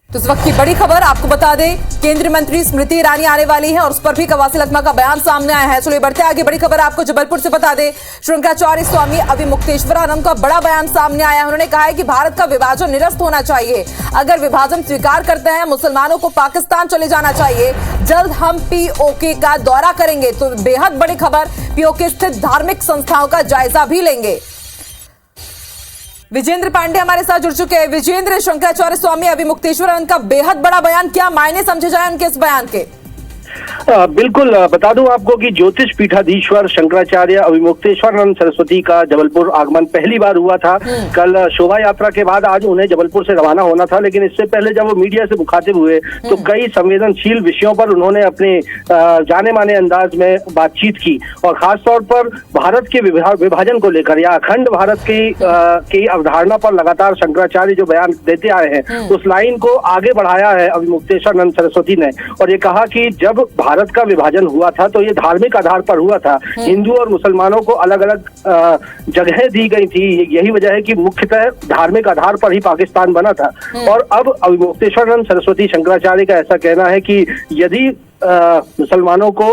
तो इस वक्त की बड़ी खबर आपको बता दें, केंद्रीय मंत्री स्मृति ईरानी आने वाली है और उस पर भी कवासी लखमा का बयान सामने आया है। चलिए बढ़ते आगे, बड़ी खबर आपको जबलपुर से बता दें, शंकराचार्य स्वामी अविमुक्तेश्वरानंद का बड़ा बयान सामने आया है। उन्होंने कहा है कि भारत का विभाजन निरस्त होना चाहिए। अगर विभाजन स्वीकार करते हैं, मुसलमानों को पाकिस्तान चले जाना चाहिए। जल्द हम पीओके का दौरा करेंगे। तो बेहद बड़ी खबर, पीओके स्थित धार्मिक संस्थाओं का जायजा भी लेंगे। विजेंद्र पांडे हमारे साथ जुड़ चुके हैं। विजेंद्र, शंकराचार्य स्वामी अविमुक्तेश्वरानंद का बेहद बड़ा बयान, क्या मायने समझे जाए उनके इस बयान के? बिल्कुल, बता दूं आपको कि ज्योतिष पीठाधीश्वर शंकराचार्य अविमुक्तेश्वरानंद सरस्वती का जबलपुर आगमन पहली बार हुआ था। कल शोभा यात्रा के बाद आज उन्हें जबलपुर से रवाना होना था, लेकिन इससे पहले जब वो मीडिया से मुखातिब हुए तो कई संवेदनशील विषयों पर उन्होंने अपने जाने माने अंदाज में बातचीत की और खासतौर पर भारत के विभाजन को लेकर या अखंड भारत की अवधारणा पर लगातार शंकराचार्य जो बयान देते आए हैं उस लाइन को आगे बढ़ाया है अविमुक्तेश्वरानंद सरस्वती ने और ये कहा कि जब भारत का विभाजन हुआ था तो ये धार्मिक आधार पर हुआ था। हिंदू और मुसलमानों को अलग अलग जगह दी गई थी। यही वजह है कि मुख्यतः धार्मिक आधार पर ही पाकिस्तान बना था। और अब अविमुक्तेश्वरानंद सरस्वती शंकराचार्य का ऐसा कहना है कि यदि मुसलमानों को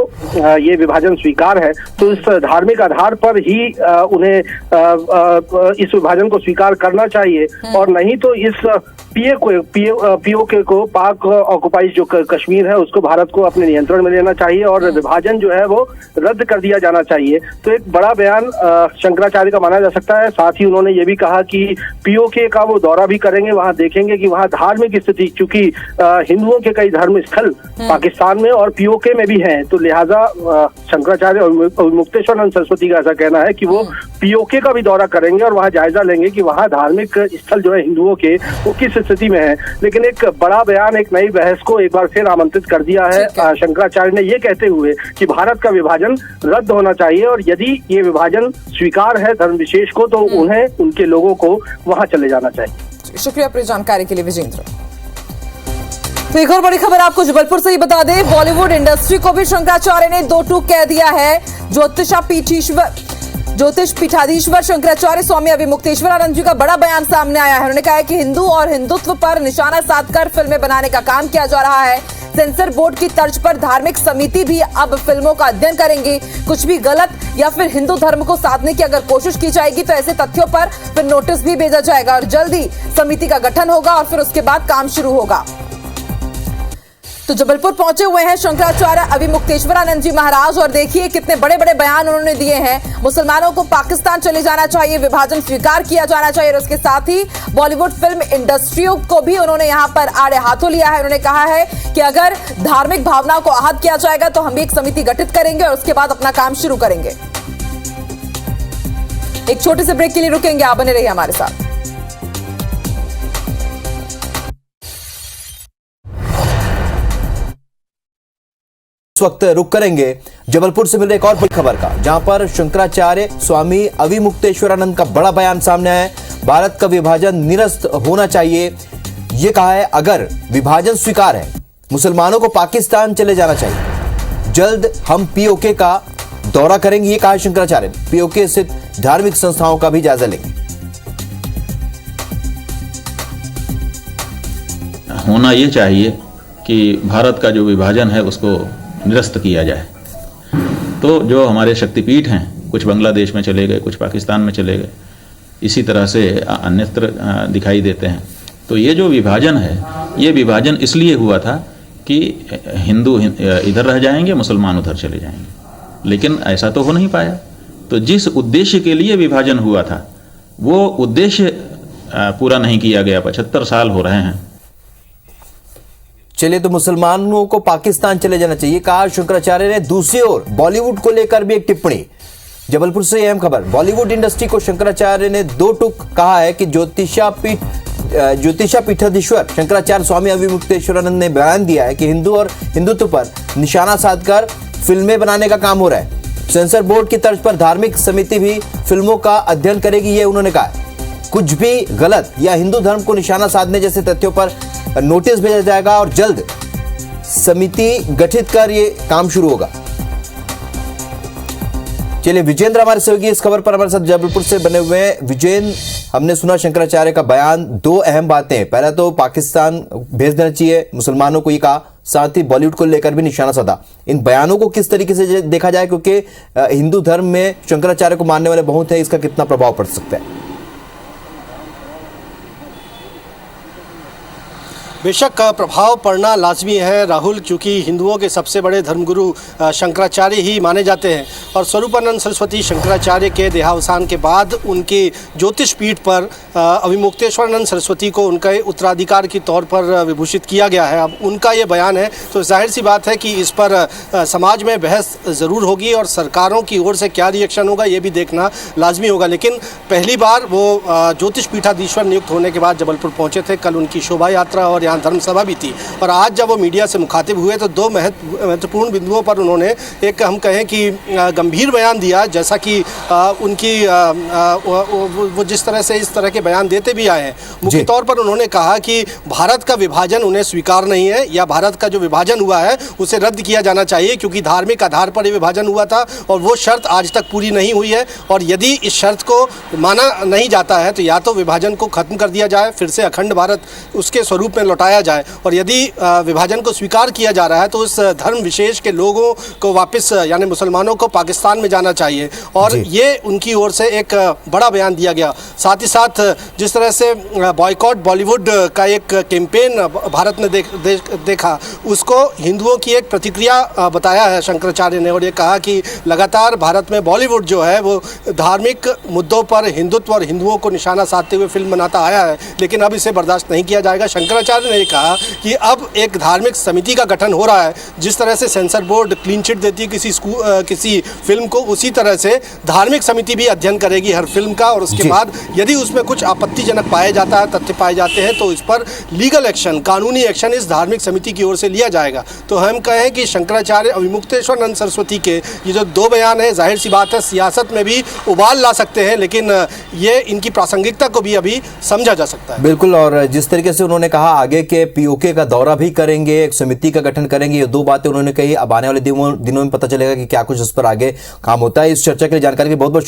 ये विभाजन स्वीकार है तो इस धार्मिक आधार पर ही उन्हें इस विभाजन को स्वीकार करना चाहिए और नहीं तो इस पीओके को, पाक ऑक्युपाइड जो कश्मीर है उसको भारत को अपने नियंत्रण में लेना चाहिए और विभाजन जो है वो रद्द कर दिया जाना चाहिए। तो एक बड़ा बयान शंकराचार्य का माना जा सकता है। साथ ही उन्होंने ये भी कहा कि पीओके का वो दौरा भी करेंगे, वहां देखेंगे कि वहां धार्मिक स्थिति, चूंकि हिंदुओं के कई धर्म स्थल पाकिस्तान में और पीओके में भी हैं, तो लिहाजा शंकराचार्य और मुक्तेश्वरानंद सरस्वती का ऐसा कहना है कि वो पीओके का भी दौरा करेंगे और वहां जायजा लेंगे कि वहां धार्मिक स्थल जो है हिंदुओं के वो किस स्थिति में है। लेकिन एक बड़ा बयान एक नई बहस को एक बार फिर आमंत्रित कर दिया है शंकराचार्य ने, ये कहते हुए कि भारत का विभाजन रद्द होना चाहिए और यदि ये विभाजन स्वीकार है धर्म विशेष को तो उन्हें, उनके लोगों को वहां चले जाना चाहिए। शुक्रिया पूरी जानकारी के लिए विजेंद्र। तो एक और बड़ी खबर आपको जबलपुर से ही बता दें, बॉलीवुड इंडस्ट्री को भी शंकराचार्य ने दो टूक कह दिया है। ज्योतिष पीठाधीश्वर शंकराचार्य स्वामी अविमुक्तेश्वरानंद जी का बड़ा बयान सामने आया है। उन्होंने कहा है कि हिंदू और हिंदुत्व पर निशाना साधकर फिल्में बनाने का काम किया जा रहा है। सेंसर बोर्ड की तर्ज पर धार्मिक समिति भी अब फिल्मों का अध्ययन करेंगी। कुछ भी गलत या फिर हिंदू धर्म को साधने की अगर कोशिश की जाएगी तो ऐसे तथ्यों पर फिर नोटिस भी भेजा जाएगा और जल्दी समिति का गठन होगा और फिर उसके बाद काम शुरू होगा। तो जबलपुर पहुंचे हुए हैं शंकराचार्य अविमुक्तेश्वरानंद जी महाराज और देखिए कितने बड़े बड़े बयान उन्होंने दिए हैं। मुसलमानों को पाकिस्तान चले जाना चाहिए, विभाजन स्वीकार किया जाना चाहिए और उसके साथ ही बॉलीवुड फिल्म इंडस्ट्रियों को भी उन्होंने यहां पर आड़े हाथों लिया है। उन्होंने कहा है कि अगर धार्मिक भावनाओं को आहत किया जाएगा तो हम एक समिति गठित करेंगे और उसके बाद अपना काम शुरू करेंगे। एक छोटे से ब्रेक के लिए रुकेंगे, आप बने रहिए हमारे साथ। इस वक्त रुक करेंगे जबलपुर से मिल रही एक और बड़ी खबर का, जहां पर शंकराचार्य स्वामी अविमुक्तेश्वरानंद का बड़ा बयान सामने आया है। भारत का विभाजन निरस्त होना चाहिए, यह कहा है। अगर विभाजन स्वीकार है, मुसलमानों को पाकिस्तान चले जाना चाहिए। जल्द हम पीओके का दौरा करेंगे, यह कहा शंकराचार्य ने। पीओके स्थित धार्मिक संस्थाओं का भी जायजा लेंगे। होना यह चाहिए कि भारत का जो विभाजन है उसको निरस्त किया जाए। तो जो हमारे शक्तिपीठ हैं, कुछ बांग्लादेश में चले गए, कुछ पाकिस्तान में चले गए, इसी तरह से अन्यत्र दिखाई देते हैं। तो ये जो विभाजन है, ये विभाजन इसलिए हुआ था कि हिंदू इधर रह जाएंगे, मुसलमान उधर चले जाएंगे, लेकिन ऐसा तो हो नहीं पाया। तो जिस उद्देश्य के लिए विभाजन हुआ था वो उद्देश्य पूरा नहीं किया गया। 75 साल हो रहे हैं। चलिए, तो मुसलमानों को पाकिस्तान चले जाना चाहिए, कहा शंकराचार्य ने। दूसरी ओर बॉलीवुड को लेकर भी एक टिप्पणी। जबलपुर से अहम खबर, बॉलीवुड इंडस्ट्री को शंकराचार्य ने दो टूक कहा है कि ज्योतिषा पीठाधीश्वर शंकराचार्य स्वामी अविमुक्तेश्वरानंद ने बयान दिया है कि हिंदू और हिंदुत्व पर निशाना साधकर फिल्में बनाने का काम हो रहा है। सेंसर बोर्ड की तर्ज पर धार्मिक समिति भी फिल्मों का अध्ययन करेगी, ये उन्होंने कहा। कुछ भी गलत या हिंदू धर्म को निशाना साधने जैसे तथ्यों पर नोटिस भेजा जाएगा और जल्द समिति गठित कर ये काम शुरू होगा। चलिए, विजेंद्र हमारे सहयोगी इस खबर पर हमारे साथ जबलपुर से बने हुए हैं। विजेंद्र, हमने सुना शंकराचार्य का बयान, दो अहम बातें, पहला तो पाकिस्तान भेज देना चाहिए मुसलमानों को, ये कहा, साथ ही बॉलीवुड को लेकर भी निशाना साधा। इन बयानों को किस तरीके से देखा जाए, क्योंकि हिंदू धर्म में शंकराचार्य को मानने वाले बहुत हैं, इसका कितना प्रभाव पड़ सकता है? बेशक प्रभाव पड़ना लाजमी है राहुल, क्योंकि हिंदुओं के सबसे बड़े धर्मगुरु शंकराचार्य ही माने जाते हैं और स्वरूपानंद सरस्वती शंकराचार्य के देहावसान के बाद उनके ज्योतिष पीठ पर अभिमुक्तेश्वरानंद सरस्वती को उनके उत्तराधिकार के तौर पर विभूषित किया गया है। अब उनका ये बयान है तो जाहिर सी बात है कि इस पर समाज में बहस ज़रूर होगी और सरकारों की ओर से क्या रिएक्शन होगा ये भी देखना लाजमी होगा। लेकिन पहली बार वो ज्योतिष पीठाधीश्वर नियुक्त होने के बाद जबलपुर पहुँचे थे। कल उनकी शोभा यात्रा और धर्म सभा भी थी और आज जब वो मीडिया से मुखातिब हुए तो दो महत्वपूर्ण बिंदुओं पर उन्होंने एक, हम कहें कि गंभीर बयान दिया, जैसा कि उनकी वो जिस तरह से इस तरह के बयान देते भी आए हैं। मुख्य तौर पर उन्होंने कहा कि भारत का विभाजन उन्हें स्वीकार नहीं है या भारत का जो विभाजन हुआ है उसे रद्द किया जाना चाहिए, क्योंकि धार्मिक आधार पर यह विभाजन हुआ था और वो शर्त आज तक पूरी नहीं हुई है। और यदि इस शर्त को माना नहीं जाता है तो या तो विभाजन को खत्म कर दिया जाए, फिर से अखंड भारत उसके स्वरूप में लौटाया जाए, और यदि विभाजन को स्वीकार किया जा रहा है तो उस धर्म विशेष के लोगों को वापस यानी मुसलमानों को पाकिस्तान में जाना चाहिए। और ये उनकी ओर से एक बड़ा बयान दिया गया। साथ ही साथ जिस तरह से बॉयकॉट बॉलीवुड का एक कैंपेन भारत ने देखा, उसको हिंदुओं की एक प्रतिक्रिया बताया है शंकराचार्य ने और ये कहा कि लगातार भारत में बॉलीवुड जो है वो धार्मिक मुद्दों पर हिंदुत्व और हिंदुओं को निशाना साधते हुए फिल्म बनाता आया है, लेकिन अब इसे बर्दाश्त नहीं किया जाएगा। शंकराचार्य ने कहा कि अब एक धार्मिक समिति का गठन हो रहा है। जिस तरह से सेंसर बोर्ड क्लीन चिट देती है किसी फिल्म को, उसी तरह से धार्मिक समिति भी अध्ययन करेगी हर फिल्म का और उसके बाद यदि उसमें कुछ आपत्तिजनक पाया जाता है, तथ्य पाए जाते हैं, तो इस पर लीगल एक्शन, कानूनी एक्शन इस धार्मिक समिति की ओर से लिया जाएगा। तो हम कहें कि शंकराचार्य अभिमुक्तेश्वरानंद सरस्वती के ये जो दो बयान है, जाहिर सी बात है सियासत में भी उबाल ला सकते हैं, लेकिन ये इनकी प्रासंगिकता को भी अभी समझा जा सकता है। बिल्कुल, और जिस तरीके से उन्होंने कहा आगे के पीओके का दौरा भी करेंगे, एक समिति का गठन करेंगे, ये दो बातें उन्होंने कही। अब आने वाले दिनों में पता चलेगा कि क्या कुछ उस पर आगे काम होता है। इस चर्चा के लिए जानकारी के बहुत बहुत